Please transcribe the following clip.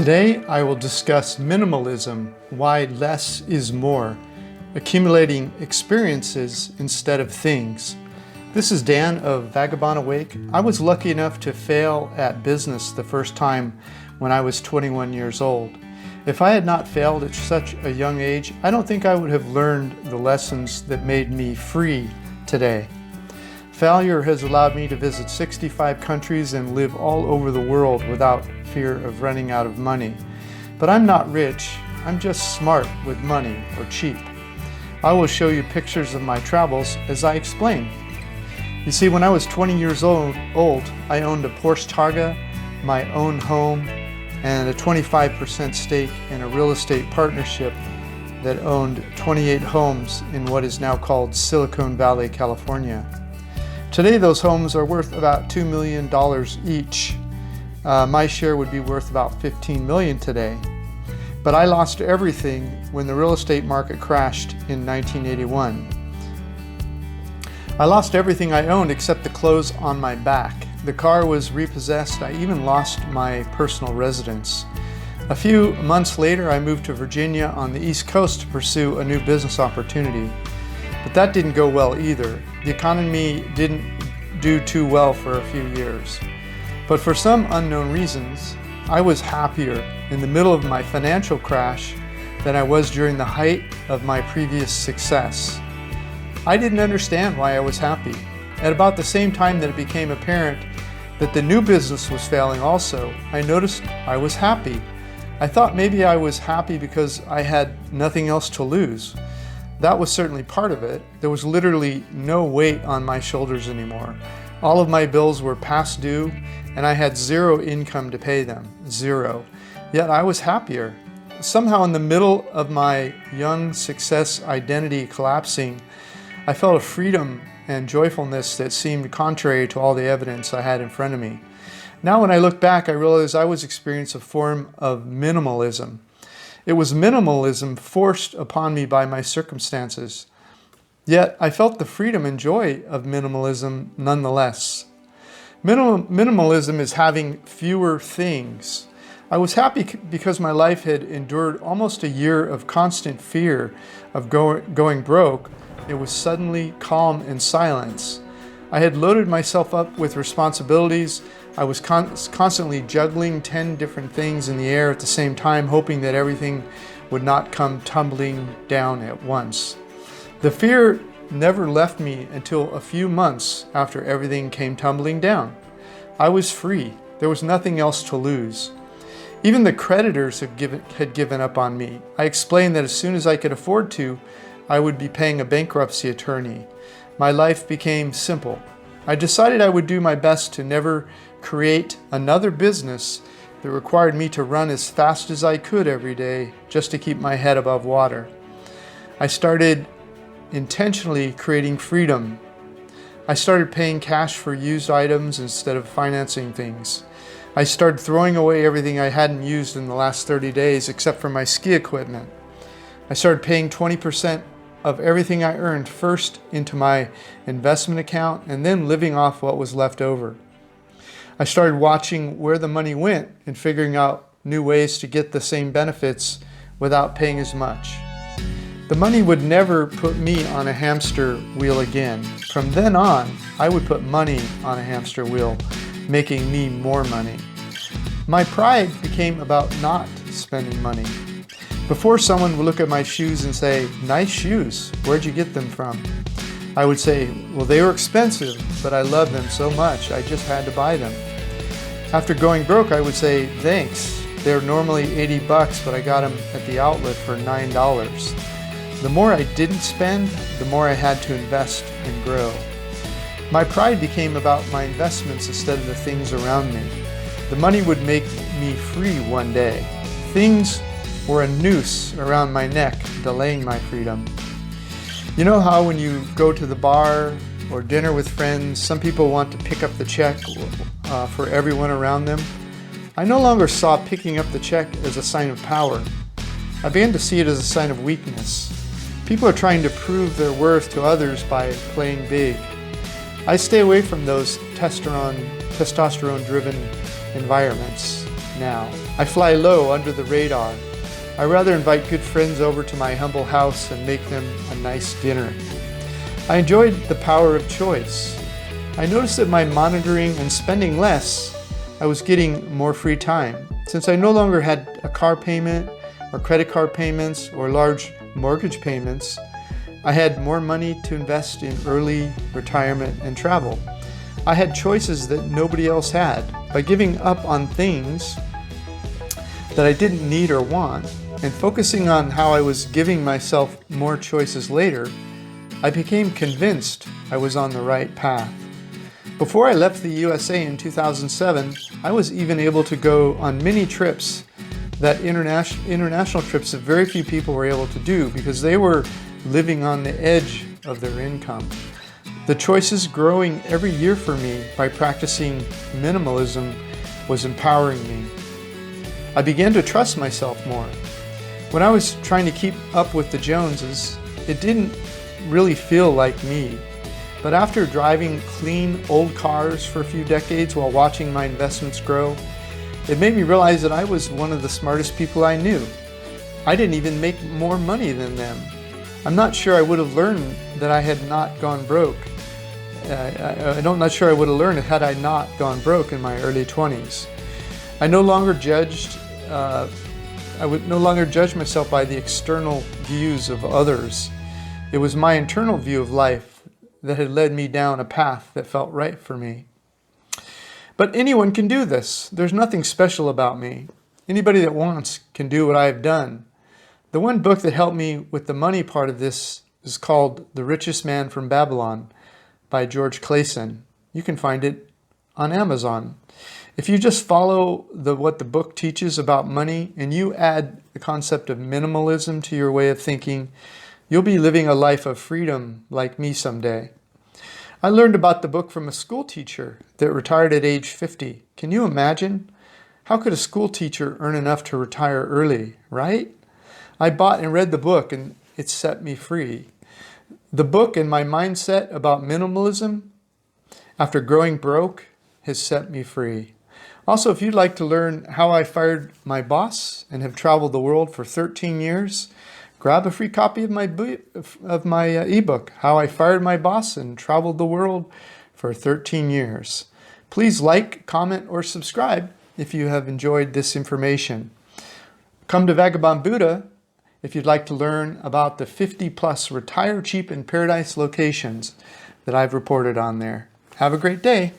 Today I will discuss minimalism, why less is more, accumulating experiences instead of things. This is Dan of Vagabond Awake. I was lucky enough to fail at business the first time when I was 21 years old. If I had not failed at such a young age, I don't think I would have learned the lessons that made me free today. Failure has allowed me to visit 65 countries and live all over the world without fear of running out of money. But I'm not rich, I'm just smart with money, or cheap. I will show you pictures of my travels as I explain. You see, when I was 20 years old, I owned a Porsche Targa, my own home, and a 25% stake in a real estate partnership that owned 28 homes in what is now called Silicon Valley, California. Today those homes are worth about $2 million each. My share would be worth about $15 million today. But I lost everything when the real estate market crashed in 1981. I lost everything I owned except the clothes on my back. The car was repossessed. I even lost my personal residence. A few months later, I moved to Virginia on the East Coast to pursue a new business opportunity. But that didn't go well either. The economy didn't do too well for a few years. But for some unknown reasons, I was happier in the middle of my financial crash than I was during the height of my previous success. I didn't understand why I was happy. At about the same time that it became apparent that the new business was failing also, I noticed I was happy. I thought maybe I was happy because I had nothing else to lose. That was certainly part of it. There was literally no weight on my shoulders anymore. All of my bills were past due, and I had zero income to pay them. Zero. Yet I was happier. Somehow in the middle of my young success identity collapsing, I felt a freedom and joyfulness that seemed contrary to all the evidence I had in front of me. Now when I look back, I realize I was experiencing a form of minimalism. It was minimalism forced upon me by my circumstances. Yet I felt the freedom and joy of minimalism nonetheless. Minimalism is having fewer things. I was happy because my life had endured almost a year of constant fear of going broke. It was suddenly calm and silence. I had loaded myself up with responsibilities. I was constantly juggling 10 different things in the air at the same time, hoping that everything would not come tumbling down at once. The fear never left me until a few months after everything came tumbling down. I was free. There was nothing else to lose. Even the creditors had given up on me. I explained that as soon as I could afford to, I would be paying a bankruptcy attorney. My life became simple. I decided I would do my best to never create another business that required me to run as fast as I could every day just to keep my head above water. I started intentionally creating freedom. I started paying cash for used items instead of financing things. I started throwing away everything I hadn't used in the last 30 days except for my ski equipment. I started paying 20% of everything I earned first into my investment account and then living off what was left over. I started watching where the money went and figuring out new ways to get the same benefits without paying as much. The money would never put me on a hamster wheel again. From then on, I would put money on a hamster wheel, making me more money. My pride became about not spending money. Before someone would look at my shoes and say, "Nice shoes, where'd you get them from?" I would say, "Well, they were expensive, but I love them so much, I just had to buy them." After going broke, I would say, "Thanks, they're normally 80 bucks, but I got them at the outlet for $9. The more I didn't spend, the more I had to invest and grow. My pride became about my investments instead of the things around me. The money would make me free one day. Things were a noose around my neck, delaying my freedom. You know how when you go to the bar or dinner with friends, some people want to pick up the check for everyone around them? I no longer saw picking up the check as a sign of power. I began to see it as a sign of weakness. People are trying to prove their worth to others by playing big. I stay away from those testosterone-driven environments. now. I fly low under the radar. I rather invite good friends over to my humble house and make them a nice dinner. I enjoyed the power of choice. I noticed that by monitoring and spending less, I was getting more free time. Since I no longer had a car payment or credit card payments or large mortgage payments, I had more money to invest in early retirement and travel. I had choices that nobody else had. By giving up on things that I didn't need or want and focusing on how I was giving myself more choices later, I became convinced I was on the right path. Before I left the USA in 2007, I was even able to go on many trips that international trips that very few people were able to do because they were living on the edge of their income. The choices growing every year for me by practicing minimalism was empowering me. I began to trust myself more. When I was trying to keep up with the Joneses, it didn't really feel like me. But after driving clean old cars for a few decades while watching my investments grow, it made me realize that I was one of the smartest people I knew. I didn't even make more money than them. I'm not sure I would have learned that I had not gone broke. I'm not sure I would have learned it had I not gone broke in my early 20s. I would no longer judge myself by the external views of others. It was my internal view of life that had led me down a path that felt right for me. But anyone can do this. There's nothing special about me. Anybody that wants can do what I have done. The one book that helped me with the money part of this is called The Richest Man from Babylon by 𝐁𝐿. You can find it on Amazon. If you just follow what the book teaches about money and you add the concept of minimalism to your way of thinking, you'll be living a life of freedom like me someday. I learned about the book from a school teacher that retired at age 50. Can you imagine? How could a school teacher earn enough to retire early, right? I bought and read the book and it set me free. The book and my mindset about minimalism after growing broke has set me free. Also, if you'd like to learn how I fired my boss and have traveled the world for 13 years, grab a free copy of my ebook, How I Fired My Boss and Traveled the World for 13 Years. Please like, comment, or subscribe if you have enjoyed this information. Come to Vagabond Buddha if you'd like to learn about the 50+ retire cheap in paradise locations that I've reported on there. Have a great day.